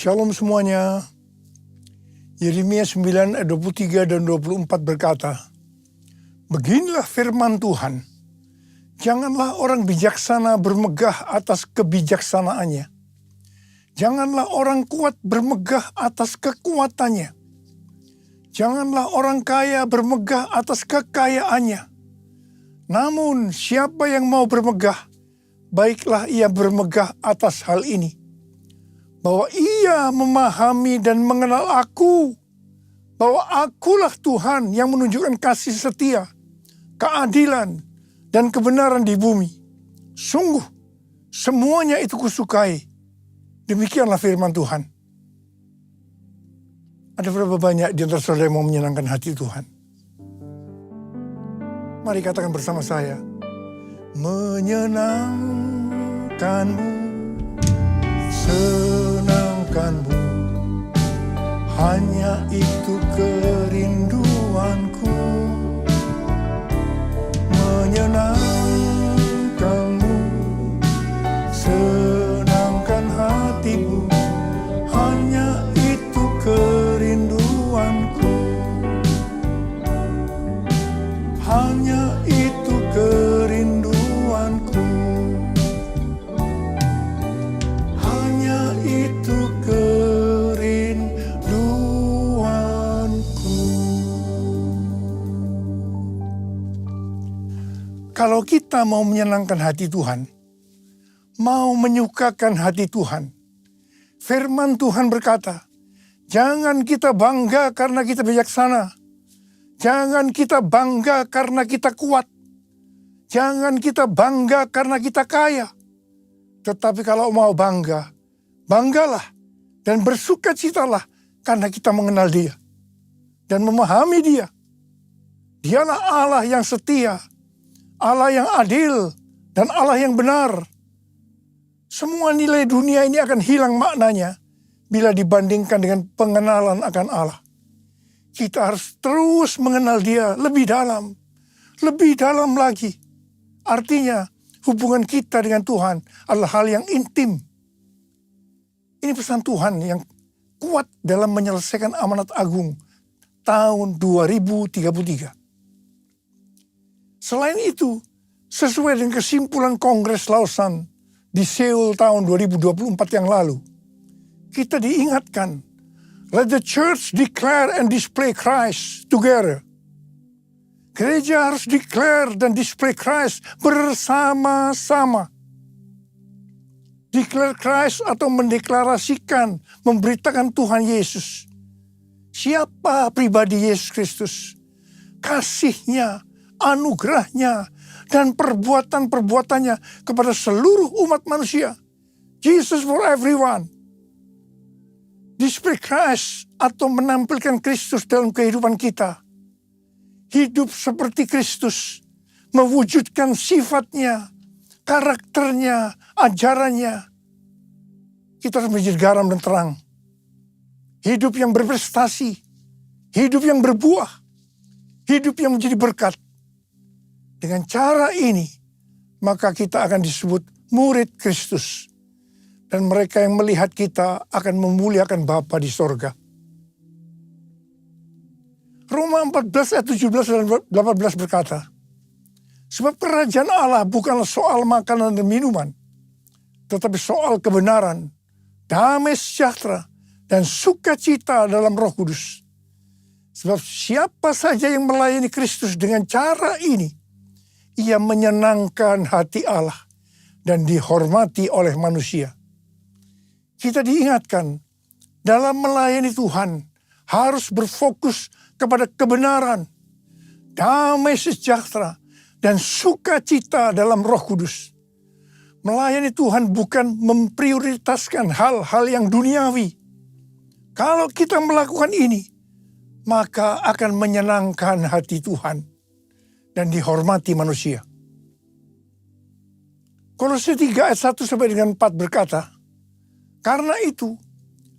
Shalom semuanya. Yeremia 9 ayat 23 dan 24 berkata, "Beginilah firman Tuhan, janganlah orang bijaksana bermegah atas kebijaksanaannya. Janganlah orang kuat bermegah atas kekuatannya. Janganlah orang kaya bermegah atas kekayaannya. Namun siapa yang mau bermegah, baiklah ia bermegah atas hal ini, bahwa ia memahami dan mengenal aku, bahwa akulah Tuhan yang menunjukkan kasih setia, keadilan, dan kebenaran di bumi. Sungguh, semuanya itu kusukai." Demikianlah firman Tuhan. Ada berapa banyak di antara saudara yang mau menyenangkan hati Tuhan? Mari katakan bersama saya, menyenangkanmu, senangkanmu, hanya itu kerinduanku. Menyenangkanmu, senangkan hatimu, hanya itu kerinduanku. Hanya itu kerinduanku. Hanya itu kerinduanku. Kalau kita mau menyenangkan hati Tuhan, mau menyukakan hati Tuhan, firman Tuhan berkata, jangan kita bangga karena kita bijaksana. Jangan kita bangga karena kita kuat. Jangan kita bangga karena kita kaya. Tetapi kalau mau bangga, banggalah dan bersukacitalah karena kita mengenal Dia dan memahami Dia. Dialah Allah yang setia, Allah yang adil, dan Allah yang benar. Semua nilai dunia ini akan hilang maknanya bila dibandingkan dengan pengenalan akan Allah. Kita harus terus mengenal Dia lebih dalam lagi. Artinya hubungan kita dengan Tuhan adalah hal yang intim. Ini pesan Tuhan yang kuat dalam menyelesaikan amanat agung tahun 2033. Selain itu, sesuai dengan kesimpulan Kongres Lausanne di Seoul tahun 2024 yang lalu, kita diingatkan, let the church declare and display Christ together. Gereja harus declare dan display Christ bersama-sama. Declare Christ atau mendeklarasikan, memberitakan Tuhan Yesus. Siapa pribadi Yesus Kristus? Kasih-Nya, anugerah-Nya, dan perbuatan-perbuatannya kepada seluruh umat manusia. Jesus for everyone. Display Christ atau menampilkan Kristus dalam kehidupan kita. Hidup seperti Kristus, mewujudkan sifatnya, karakternya, ajarannya. Kita harus menjadi garam dan terang. Hidup yang berprestasi, hidup yang berbuah, hidup yang menjadi berkat. Dengan cara ini, maka kita akan disebut murid Kristus. Dan mereka yang melihat kita akan memuliakan Bapa di sorga. Roma 14 ayat 17 dan 18 berkata, sebab kerajaan Allah bukanlah soal makanan dan minuman, tetapi soal kebenaran, damai sejahtera, dan sukacita dalam Roh Kudus. Sebab siapa saja yang melayani Kristus dengan cara ini, ia menyenangkan hati Allah dan dihormati oleh manusia. Kita diingatkan, dalam melayani Tuhan harus berfokus kepada kebenaran, damai sejahtera, dan sukacita dalam Roh Kudus. Melayani Tuhan bukan memprioritaskan hal-hal yang duniawi. Kalau kita melakukan ini, maka akan menyenangkan hati Tuhan dan dihormati manusia. Kolose 3 ayat 1 sampai dengan 4 berkata, karena itu,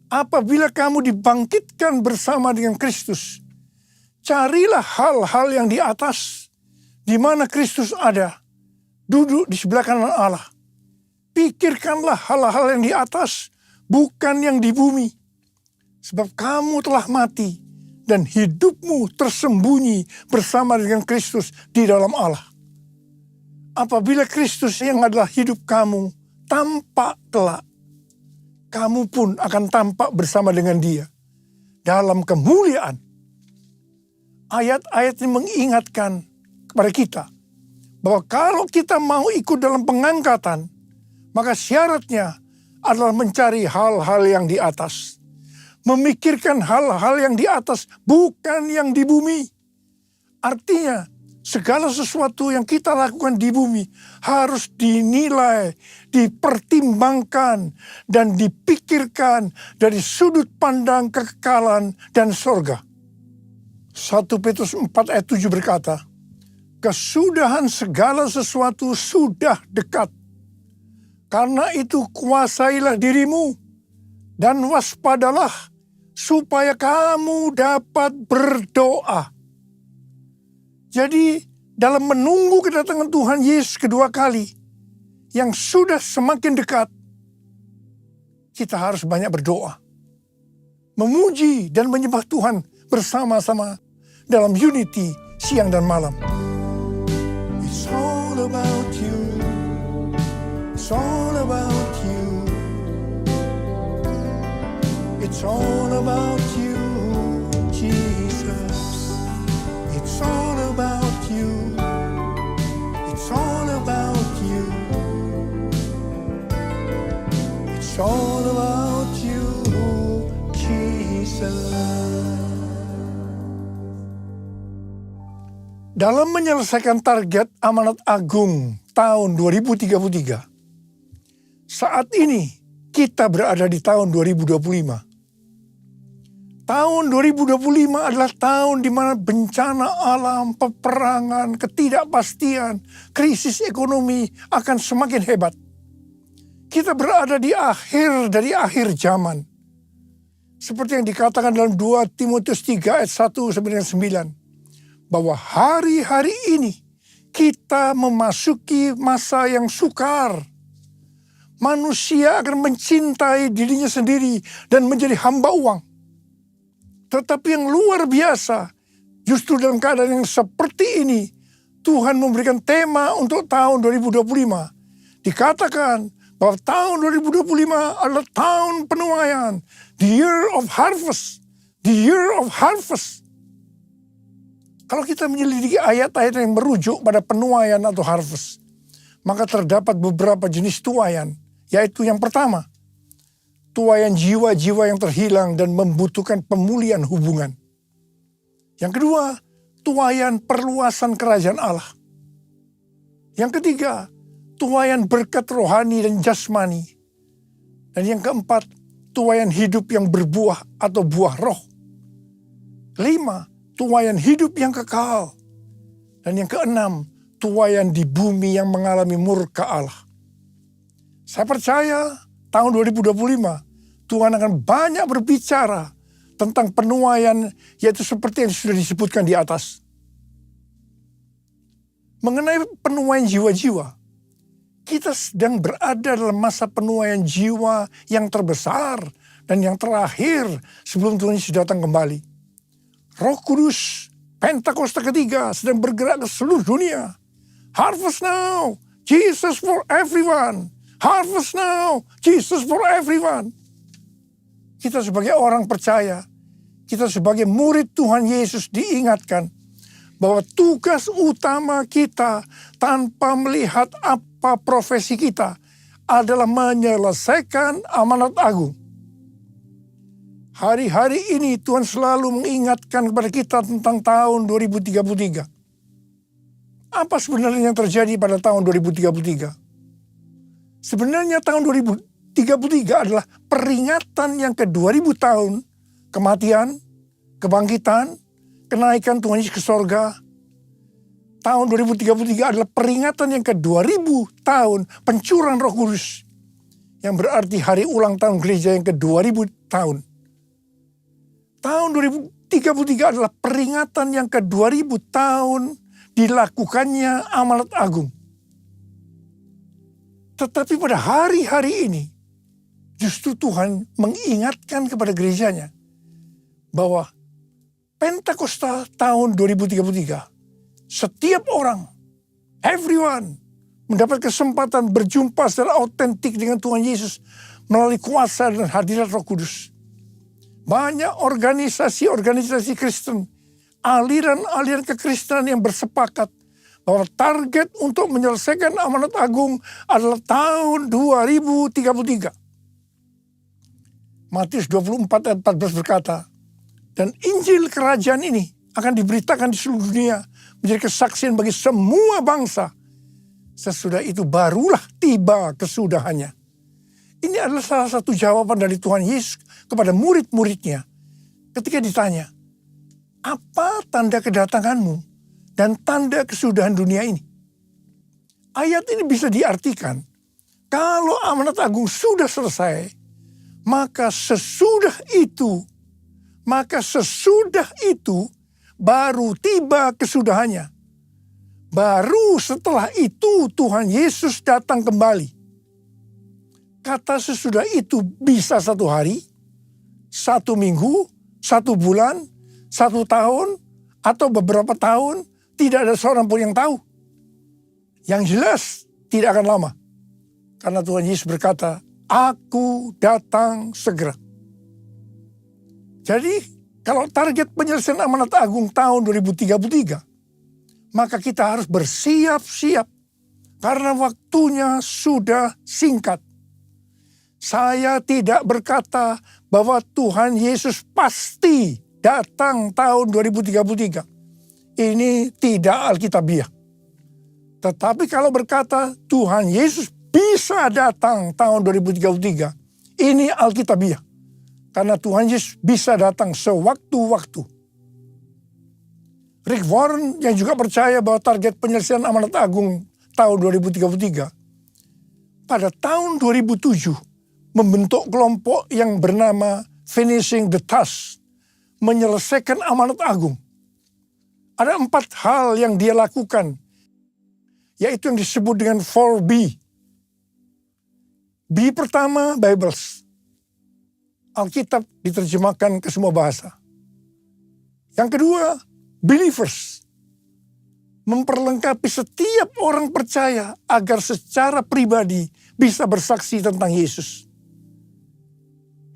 apabila kamu dibangkitkan bersama dengan Kristus, carilah hal-hal yang di atas, di mana Kristus ada, duduk di sebelah kanan Allah. Pikirkanlah hal-hal yang di atas, bukan yang di bumi. Sebab kamu telah mati dan hidupmu tersembunyi bersama dengan Kristus di dalam Allah. Apabila Kristus yang adalah hidup kamu tampak kelak, kamu pun akan tampak bersama dengan Dia dalam kemuliaan. Ayat-ayat ini mengingatkan kepada kita bahwa kalau kita mau ikut dalam pengangkatan, maka syaratnya adalah mencari hal-hal yang di atas. Memikirkan hal-hal yang di atas, bukan yang di bumi. Artinya, segala sesuatu yang kita lakukan di bumi harus dinilai, dipertimbangkan, dan dipikirkan dari sudut pandang kekekalan dan surga. 1 Petrus 4 ayat 7 berkata, kesudahan segala sesuatu sudah dekat. Karena itu kuasailah dirimu dan waspadalah supaya kamu dapat berdoa. Jadi dalam menunggu kedatangan Tuhan Yesus kedua kali yang sudah semakin dekat, kita harus banyak berdoa. Memuji dan menyembah Tuhan bersama-sama dalam unity siang dan malam. It's all about you. It's all about you. It's all about you, Jesus. It's all about you. It's all about you. It's all about you, Jesus. Dalam menyelesaikan target amanat agung tahun 2033, saat ini kita berada di tahun 2025. Tahun 2025 adalah tahun di mana bencana alam, peperangan, ketidakpastian, krisis ekonomi akan semakin hebat. Kita berada di akhir dari akhir zaman. Seperti yang dikatakan dalam 2 Timotius 3 ayat 1-9. Bahwa hari-hari ini kita memasuki masa yang sukar. Manusia akan mencintai dirinya sendiri dan menjadi hamba uang. Tetapi yang luar biasa, justru dalam keadaan yang seperti ini, Tuhan memberikan tema untuk tahun 2025. Dikatakan bahwa tahun 2025 adalah tahun penuaian. The year of harvest. The year of harvest. Kalau kita menyelidiki ayat-ayat yang merujuk pada penuaian atau harvest, maka terdapat beberapa jenis tuaian. Yaitu yang pertama, tuaian jiwa-jiwa yang terhilang dan membutuhkan pemulihan hubungan. Yang kedua, tuaian perluasan kerajaan Allah. Yang ketiga, tuaian berkat rohani dan jasmani. Dan yang keempat, tuaian hidup yang berbuah atau buah roh. 5, tuaian hidup yang kekal. Dan yang keenam, tuaian di bumi yang mengalami murka Allah. Saya percaya tahun 2025 Tuhan akan banyak berbicara tentang penuaian, yaitu seperti yang sudah disebutkan di atas. Mengenai penuaian jiwa-jiwa, kita sedang berada dalam masa penuaian jiwa yang terbesar dan yang terakhir sebelum Tuhan Yesus datang kembali. Roh Kudus, Pentakosta ketiga sedang bergerak ke seluruh dunia. Harvest now, Jesus for everyone. Harvest now, Jesus for everyone. Kita sebagai orang percaya, kita sebagai murid Tuhan Yesus diingatkan bahwa tugas utama kita tanpa melihat apa profesi kita adalah menyelesaikan amanat agung. Hari-hari ini Tuhan selalu mengingatkan kepada kita tentang tahun 2033. Apa sebenarnya yang terjadi pada tahun 2033? Sebenarnya tahun 2033 adalah peringatan yang ke-2000 tahun kematian, kebangkitan, kenaikan Tuhan Yesus ke sorga. Tahun 2033 adalah peringatan yang ke-2000 tahun pencurahan Roh Kudus. Yang berarti hari ulang tahun gereja yang ke-2000 tahun. Tahun 2033 adalah peringatan yang ke-2000 tahun dilakukannya amanat agung. Tetapi pada hari-hari ini, Justru Tuhan mengingatkan kepada gerejanya bahwa Pentakosta tahun 2033, setiap orang, everyone, mendapat kesempatan berjumpa secara autentik dengan Tuhan Yesus melalui kuasa dan hadirat Roh Kudus. Banyak organisasi-organisasi Kristen, aliran-aliran kekristenan yang bersepakat bahwa target untuk menyelesaikan amanat agung adalah tahun 2033. Matius 24 ayat 14 berkata, dan Injil kerajaan ini akan diberitakan di seluruh dunia menjadi kesaksian bagi semua bangsa. Sesudah itu barulah tiba kesudahannya. Ini adalah salah satu jawaban dari Tuhan Yesus kepada murid-muridnya ketika ditanya, apa tanda kedatanganmu dan tanda kesudahan dunia ini? Ayat ini bisa diartikan, kalau amanat agung sudah selesai, maka sesudah itu baru tiba kesudahannya. Baru setelah itu Tuhan Yesus datang kembali. Kata sesudah itu bisa 1 hari, 1 minggu, 1 bulan, 1 tahun, atau beberapa tahun, tidak ada seorang pun yang tahu. Yang jelas tidak akan lama. Karena Tuhan Yesus berkata, Aku datang segera. Jadi kalau target penyelesaian amanat agung tahun 2033, maka kita harus bersiap-siap karena waktunya sudah singkat. Saya tidak berkata bahwa Tuhan Yesus pasti datang tahun 2033. Ini tidak alkitabiah. Tetapi kalau berkata Tuhan Yesus bisa datang tahun 2033, ini alkitabiah. Karena Tuhan Yesus bisa datang sewaktu-waktu. Rick Warren yang juga percaya bahwa target penyelesaian amanat agung tahun 2033, pada tahun 2007 membentuk kelompok yang bernama Finishing the Task, menyelesaikan amanat agung. Ada 4 hal yang dia lakukan, yaitu yang disebut dengan 4B. B pertama, Bibles. Alkitab diterjemahkan ke semua bahasa. Yang kedua, believers. Memperlengkapi setiap orang percaya agar secara pribadi bisa bersaksi tentang Yesus.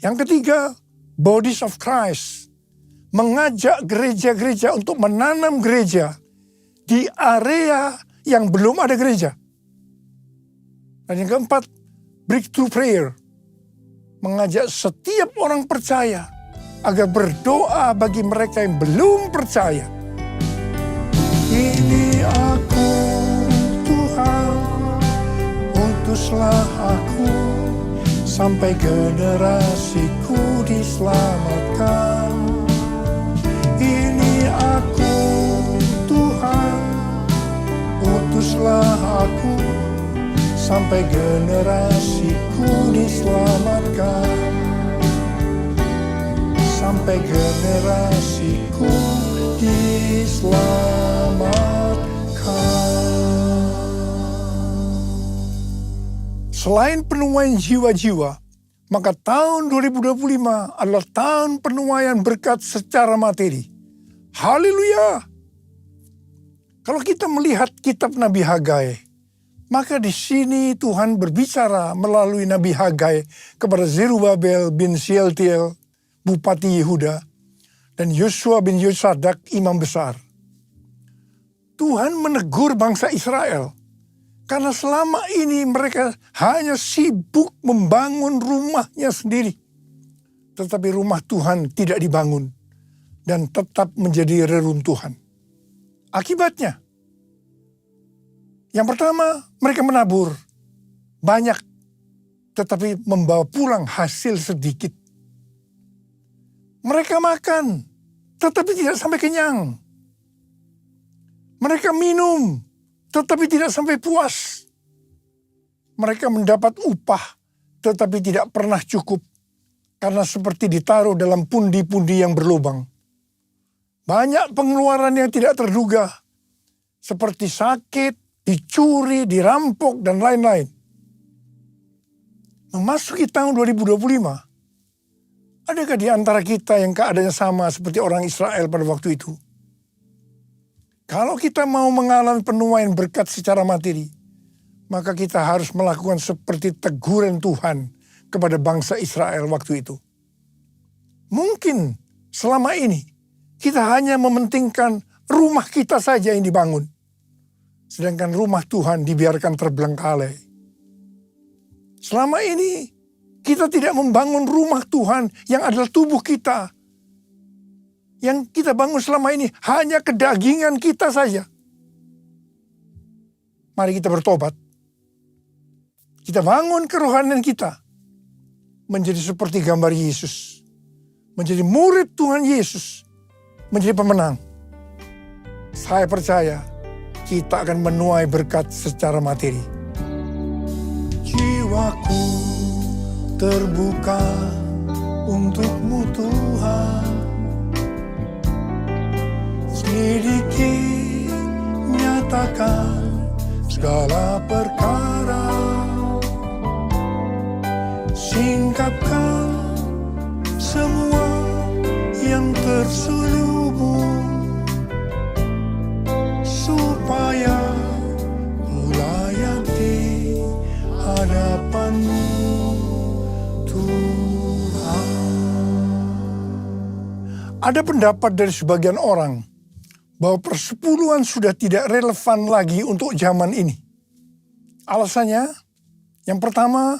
Yang ketiga, bodies of Christ. Mengajak gereja-gereja untuk menanam gereja di area yang belum ada gereja. Dan yang keempat, breakthrough prayer. Mengajak setiap orang percaya agar berdoa bagi mereka yang belum percaya. Ini aku, Tuhan, utuslah aku, sampai generasiku diselamatkan. Ini aku, Tuhan, utuslah aku, sampai generasiku diselamatkan. Sampai generasiku diselamatkan. Selain penuaian jiwa-jiwa, maka tahun 2025 adalah tahun penuaian berkat secara materi. Haleluya! Kalau kita melihat kitab Nabi Hagai, maka di sini Tuhan berbicara melalui Nabi Hagai kepada Zerubabel bin Shealtiel, Bupati Yehuda, dan Yosua bin Yosadak, Imam Besar. Tuhan menegur bangsa Israel, karena selama ini mereka hanya sibuk membangun rumahnya sendiri. Tetapi rumah Tuhan tidak dibangun dan tetap menjadi reruntuhan. Akibatnya, yang pertama, mereka menabur banyak, tetapi membawa pulang hasil sedikit. Mereka makan, tetapi tidak sampai kenyang. Mereka minum, tetapi tidak sampai puas. Mereka mendapat upah, tetapi tidak pernah cukup. Karena seperti ditaruh dalam pundi-pundi yang berlubang. Banyak pengeluaran yang tidak terduga, seperti sakit, dicuri, dirampok, dan lain-lain. memasuki tahun 2025, adakah di antara kita yang keadaannya sama seperti orang Israel pada waktu itu? Kalau kita mau mengalami penuaian berkat secara materi, maka kita harus melakukan seperti teguran Tuhan kepada bangsa Israel waktu itu. Mungkin selama ini kita hanya mementingkan rumah kita saja yang dibangun, sedangkan rumah Tuhan dibiarkan terbengkalai. Selama ini kita tidak membangun rumah Tuhan yang adalah tubuh kita. Yang kita bangun selama ini hanya kedagingan kita saja. Mari kita bertobat. Kita bangun kerohanian kita menjadi seperti gambar Yesus. Menjadi murid Tuhan Yesus. Menjadi pemenang. Saya percaya kita akan menuai berkat secara materi. Jiwaku terbuka untuk-Mu Tuhan. Selidiki, nyatakan segala perkara. Singkapkan semua yang terselubung, supaya ku layak di hadapan-Mu Tuhan. Ada pendapat dari sebagian orang bahwa persepuluhan sudah tidak relevan lagi untuk zaman ini. Alasannya, yang pertama,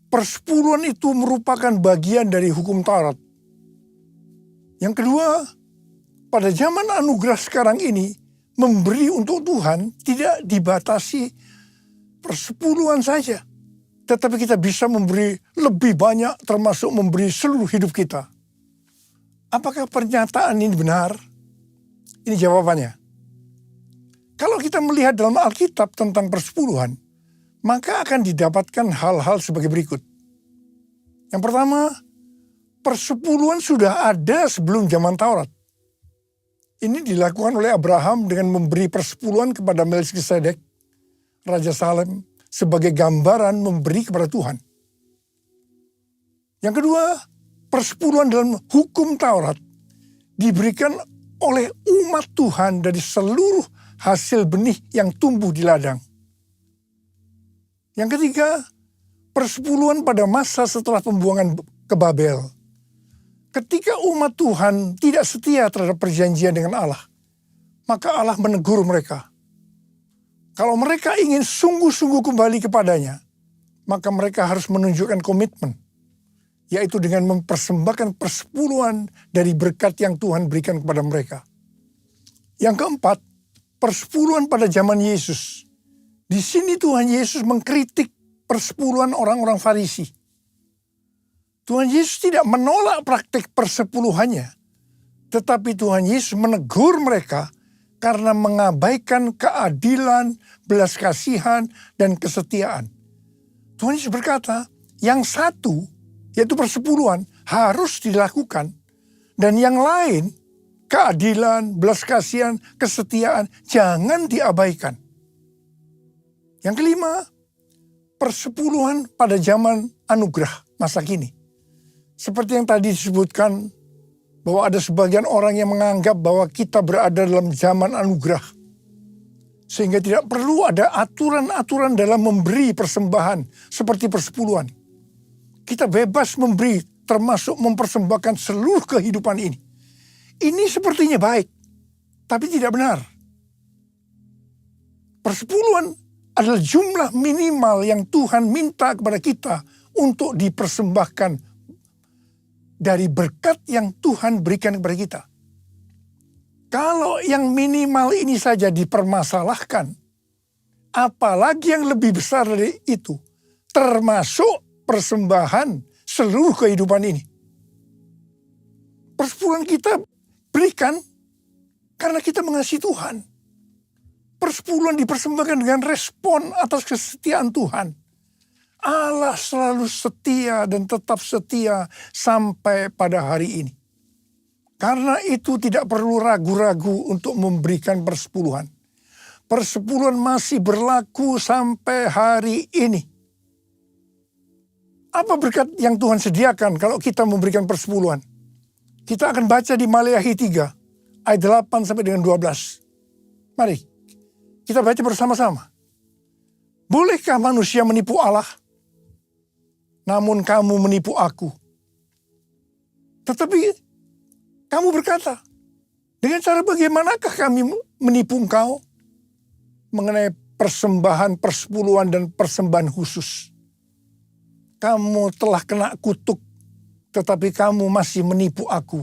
persepuluhan itu merupakan bagian dari hukum Taurat. Yang kedua, pada zaman anugerah sekarang ini, memberi untuk Tuhan tidak dibatasi persepuluhan saja. Tetapi kita bisa memberi lebih banyak, termasuk memberi seluruh hidup kita. Apakah pernyataan ini benar? Ini jawabannya. Kalau kita melihat dalam Alkitab tentang persepuluhan, maka akan didapatkan hal-hal sebagai berikut. Yang pertama, persepuluhan sudah ada sebelum zaman Taurat. Ini dilakukan oleh Abraham dengan memberi persepuluhan kepada Melkisedek, Raja Salem, sebagai gambaran memberi kepada Tuhan. Yang kedua, persepuluhan dalam hukum Taurat diberikan oleh umat Tuhan dari seluruh hasil benih yang tumbuh di ladang. Yang ketiga, persepuluhan pada masa setelah pembuangan ke Babel. Ketika umat Tuhan tidak setia terhadap perjanjian dengan Allah, maka Allah menegur mereka. Kalau mereka ingin sungguh-sungguh kembali kepadanya, maka mereka harus menunjukkan komitmen, yaitu dengan mempersembahkan persepuluhan dari berkat yang Tuhan berikan kepada mereka. Yang keempat, persepuluhan pada zaman Yesus. Di sini Tuhan Yesus mengkritik persepuluhan orang-orang Farisi. Tuhan Yesus tidak menolak praktik persepuluhannya, tetapi Tuhan Yesus menegur mereka karena mengabaikan keadilan, belas kasihan, dan kesetiaan. Tuhan Yesus berkata, yang satu, yaitu persepuluhan, harus dilakukan. Dan yang lain, keadilan, belas kasihan, kesetiaan, jangan diabaikan. Yang kelima, persepuluhan pada zaman anugerah masa kini. Seperti yang tadi disebutkan, bahwa ada sebagian orang yang menganggap bahwa kita berada dalam zaman anugerah. Sehingga tidak perlu ada aturan-aturan dalam memberi persembahan seperti persepuluhan. Kita bebas memberi, termasuk mempersembahkan seluruh kehidupan ini. Ini sepertinya baik, tapi tidak benar. Persepuluhan adalah jumlah minimal yang Tuhan minta kepada kita untuk dipersembahkan dari berkat yang Tuhan berikan kepada kita. Kalau yang minimal ini saja dipermasalahkan, apalagi yang lebih besar dari itu, termasuk persembahan seluruh kehidupan ini. Persepuluhan kita berikan karena kita mengasihi Tuhan. Persepuluhan dipersembahkan dengan respon atas kesetiaan Tuhan. Allah selalu setia dan tetap setia sampai pada hari ini. Karena itu tidak perlu ragu-ragu untuk memberikan persepuluhan. Persepuluhan masih berlaku sampai hari ini. Apa berkat yang Tuhan sediakan kalau kita memberikan persepuluhan? Kita akan baca di Maleakhi 3 ayat 8 sampai dengan 12. Mari kita baca bersama-sama. Bolehkah manusia menipu Allah? Namun kamu menipu aku. Tetapi kamu berkata, dengan cara bagaimanakah kami menipu engkau? Mengenai persembahan, persepuluhan, dan persembahan khusus. Kamu telah kena kutuk, tetapi kamu masih menipu aku.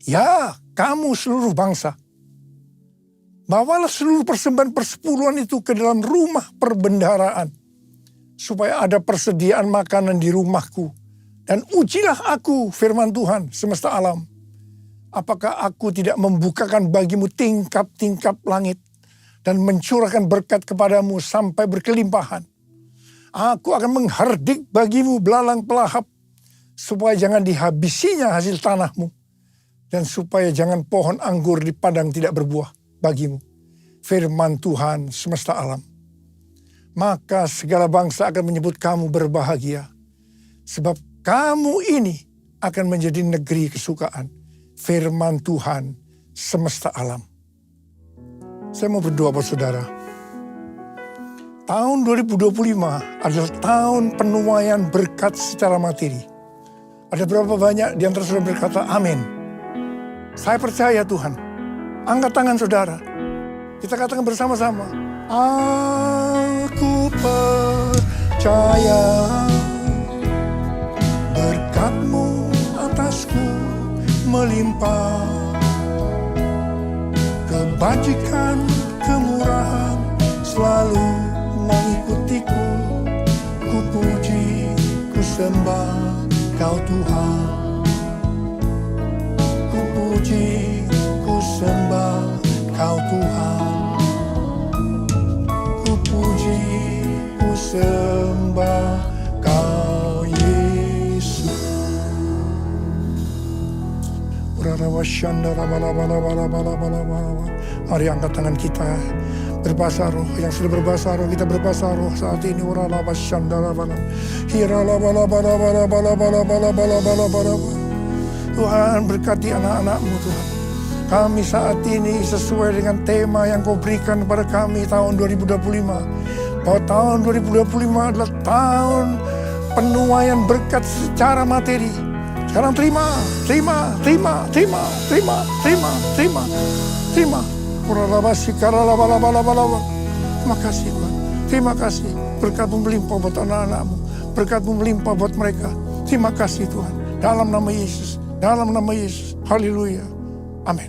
Ya, kamu seluruh bangsa. Bawalah seluruh persembahan persepuluhan itu ke dalam rumah perbendaharaan, supaya ada persediaan makanan di rumahku. Dan ujilah aku, firman Tuhan semesta alam. Apakah aku tidak membukakan bagimu tingkap-tingkap langit dan mencurahkan berkat kepadamu sampai berkelimpahan. Aku akan menghardik bagimu belalang pelahap, supaya jangan dihabisinya hasil tanahmu, dan supaya jangan pohon anggur di padang tidak berbuah bagimu. Firman Tuhan semesta alam. Maka segala bangsa akan menyebut kamu berbahagia, sebab kamu ini akan menjadi negeri kesukaan. Firman Tuhan semesta alam. Saya mau berdoa buat saudara. Tahun 2025 adalah tahun penuaian berkat secara materi. Ada berapa banyak di antara saudara berkata amin. Saya percaya Tuhan. Angkat tangan saudara. Kita katakan bersama-sama. Aku percaya berkat-Mu atasku melimpah. Kebajikan, kemurahan selalu mengikutiku. Ku puji, ku sembah Kau Tuhan. Ku puji, ku sembah Kau Tuhan. Ku puji, ku sembah Kau Yesus. Mari angkat tangan kita. Berbahasa roh, yang sudah berbahasa roh, kita berbahasa roh saat ini. Tuhan berkati anak-anak-Mu Tuhan. Kami saat ini sesuai dengan tema yang Kau berikan kepada kami tahun 2025. Bahwa tahun 2025 adalah tahun penuaian berkat secara materi. Sekarang terima. Terima kasih Tuhan. Terima kasih. Berkat-Mu melimpah buat anak-anak-Mu. Berkat-Mu melimpah buat mereka. Terima kasih Tuhan. Dalam nama Yesus. Dalam nama Yesus. Haleluya. Amin.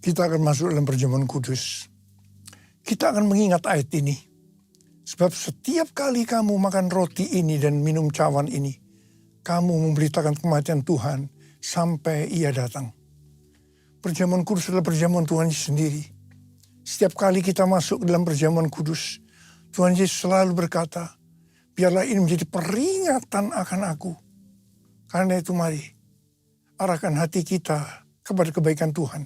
Kita akan masuk dalam perjamuan kudus. Kita akan mengingat ayat ini. Sebab setiap kali kamu makan roti ini dan minum cawan ini, kamu memberitakan kematian Tuhan sampai Ia datang. Perjamuan kudus adalah perjamuan Tuhan Yesus sendiri. Setiap kali kita masuk dalam perjamuan kudus, Tuhan Yesus selalu berkata, biarlah ini menjadi peringatan akan aku. Karena itu mari, arahkan hati kita kepada kebaikan Tuhan.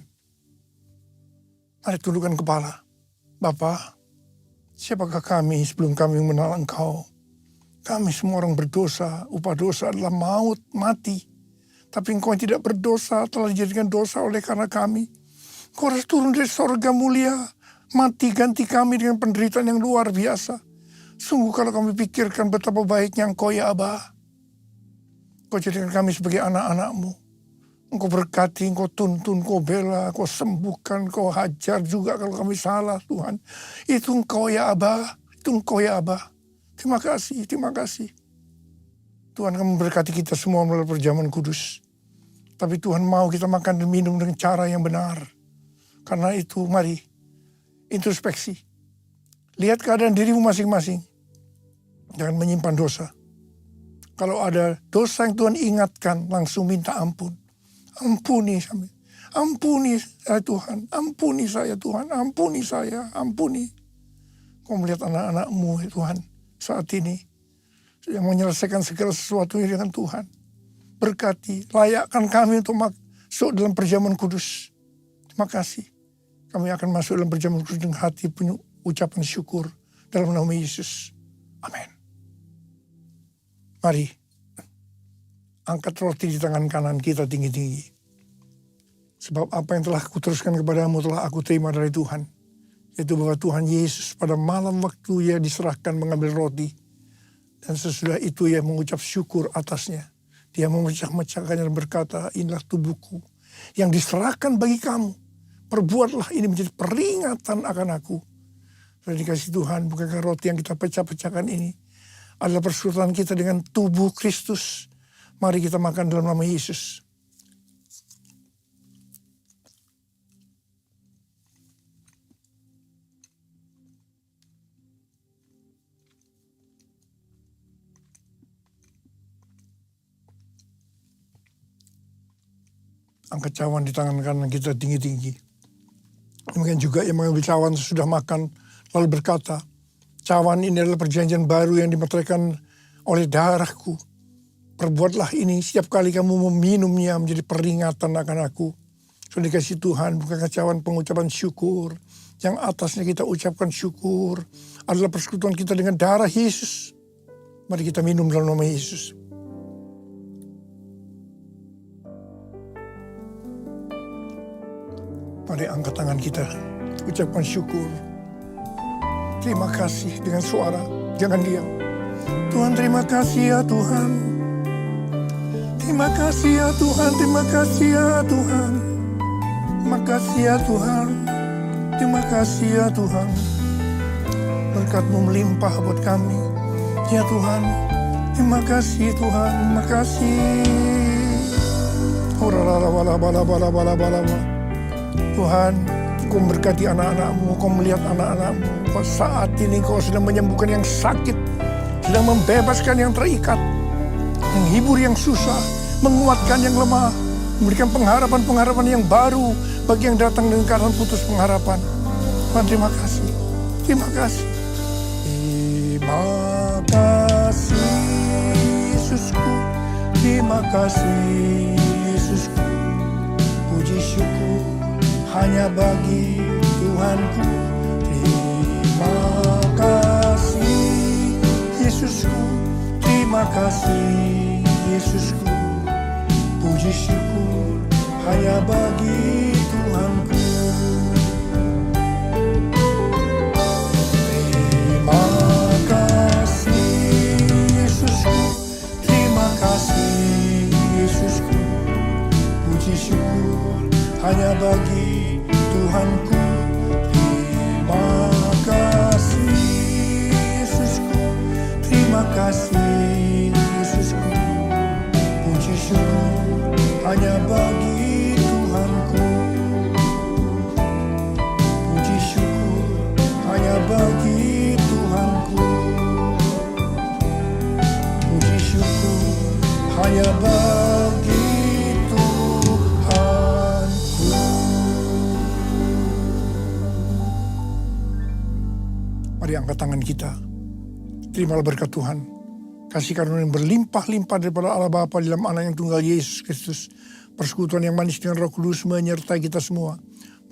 Mari tundukkan kepala. Bapa, siapakah kami sebelum kami mengenal Engkau? Kami semua orang berdosa, upah dosa adalah maut, mati. Tapi Engkau yang tidak berdosa telah dijadikan dosa oleh karena kami. Engkau harus turun dari sorga mulia, mati ganti kami dengan penderitaan yang luar biasa. Sungguh kalau kami pikirkan betapa baiknya Engkau ya Aba. Engkau jadikan kami sebagai anak-anak-Mu. Engkau berkati, Engkau tuntun, Engkau bela, Engkau sembuhkan, Engkau hajar juga kalau kami salah Tuhan. Itu Engkau ya Aba, itu Engkau ya Aba. Terima kasih, terima kasih. Tuhan akan memberkati kita semua melalui perjamuan kudus. Tapi Tuhan mau kita makan dan minum dengan cara yang benar. Karena itu mari introspeksi. Lihat keadaan dirimu masing-masing. Jangan menyimpan dosa. Kalau ada dosa yang Tuhan ingatkan, langsung minta ampun. Ampuni saya. Ampuni saya Tuhan. Ampuni saya Tuhan. Ampuni saya. Ampuni. Kau melihat anak-anak-Mu Tuhan saat ini. Yang menyelesaikan segala sesuatu dengan Tuhan. Berkati. Layakkan kami untuk masuk dalam perjamuan kudus. Terima kasih. Kami akan masuk dalam perjamuan kudus dengan hati penuh ucapan syukur dalam nama Yesus. Amin. Mari, angkat roti di tangan kanan kita tinggi-tinggi. Sebab apa yang telah kuteruskan kepadamu telah aku terima dari Tuhan. Yaitu bahwa Tuhan Yesus pada malam waktu ia diserahkan mengambil roti. Dan sesudah itu ia mengucap syukur atasnya. Dia memecah-mecahkannya dan berkata, inilah tubuhku yang diserahkan bagi kamu. Perbuatlah ini menjadi peringatan akan aku. Sudah dikasih Tuhan, bukankah roti yang kita pecah-pecahkan ini adalah persekutuan kita dengan tubuh Kristus. Mari kita makan dalam nama Yesus. Angkat cawan di tangan kanan kita tinggi-tinggi. Demikian juga yang mengambil cawan sesudah makan lalu berkata, cawan ini adalah perjanjian baru yang dimeteraikan oleh darahku. Perbuatlah ini setiap kali kamu meminumnya menjadi peringatan akan aku. Sudah dikasih Tuhan, bukankah cawan pengucapan syukur. Yang atasnya kita ucapkan syukur adalah persekutuan kita dengan darah Yesus. Mari kita minum dalam nama Yesus. Mari angkat tangan kita, ucapkan syukur. Terima kasih dengan suara, jangan diam. Tuhan terima kasih ya Tuhan. Terima kasih ya Tuhan, terima kasih ya Tuhan. Terima kasih ya Tuhan, terima kasih ya Tuhan. Berkat-Mu melimpah buat kami. Ya Tuhan, terima kasih Tuhan, terima kasih. Tuhan, Kau memberkati anak-anak-Mu, Kau melihat anak-anak-Mu. Saat ini Kau sedang menyembuhkan yang sakit, sedang membebaskan yang terikat, menghibur yang susah, menguatkan yang lemah, memberikan pengharapan-pengharapan yang baru bagi yang datang dengan keadaan putus pengharapan. Tuhan, terima kasih. Terima kasih. Terima kasih Yesusku. Terima kasih Yesusku. Puji syukur hanya bagi Tuhanku. Terima kasih Yesusku. Terima kasih Yesusku. Puji syukur hanya bagi Tuhanku. Terima kasih Yesusku. Terima kasih Yesusku. Puji syukur hanya bagi Tuhanku. Terima kasih Yesusku. Terima kasih Yesusku. Puji syukur hanya bagi Tuhanku. Puji syukur hanya bagi Tuhanku. Puji syukur hanya bagi Tuhanku. Mari angkat tangan kita. Terimalah berkat Tuhan. Kasih karunia yang berlimpah-limpah daripada Allah Bapa dalam Anak yang tunggal Yesus Kristus. Persekutuan yang manis dengan Roh Kudus menyertai kita semua.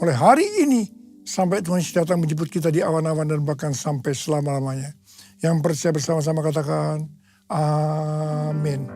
Mulai hari ini sampai Tuhan Yesus datang menjemput kita di awan-awan dan bahkan sampai selama-lamanya. Yang percaya bersama-sama katakan amin.